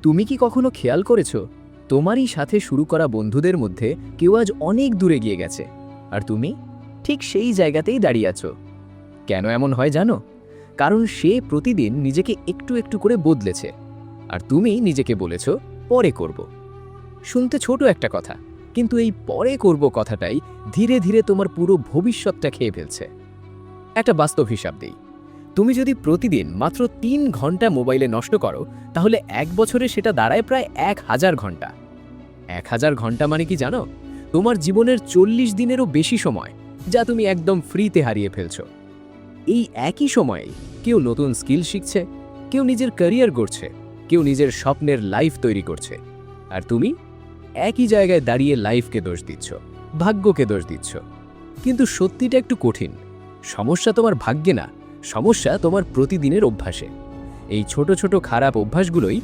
তুমি কি কখনো খেয়াল করেছো তোমারই সাথে শুরু করা বন্ধুদের মধ্যে কেউ আজ অনেক দূরে গিয়ে গেছে, আর তুমি ঠিক সেই জায়গাতেই দাঁড়িয়ে আছো? কেন এমন হয় জানো? কারণ সে প্রতিদিন নিজেকে একটু একটু করে বদলেছে, আর তুমি নিজেকে বলেছো পরে করব। শুনতে ছোট একটা কথা, কিন্তু এই পরে করব কথাটাই ধীরে ধীরে তোমার পুরো ভবিষ্যৎটা খেয়ে ফেলছে। একটা বাস্তব হিসাব দিই, তুমি যদি প্রতিদিন মাত্র 3 ঘন্টা মোবাইলে নষ্ট করো, তাহলে 1 বছরে সেটা দাঁড়ায় প্রায় 1000 ঘন্টা। 1000 ঘন্টা মানে কি জানো? তোমার জীবনের 40 দিনেরও বেশি সময়, যা তুমি একদম ফ্রিতে হারিয়ে ফেলছো। এই একই সময়ে কেউ নতুন স্কিল শিখছে, কেউ নিজের ক্যারিয়ার গড়ছে, কেউ নিজের স্বপ্নের লাইফ তৈরি করছে, আর তুমি একই জায়গায় দাঁড়িয়ে লাইফকে দোষ দিচ্ছ, ভাগ্যকে দোষ দিচ্ছ। কিন্তু সত্যিটা একটু কঠিন। সমস্যা তোমার ভাগ্যে না, সমস্যা তোমার প্রতিদিনের অভ্যাসে। এই ছোট ছোট খারাপ অভ্যাসগুলোই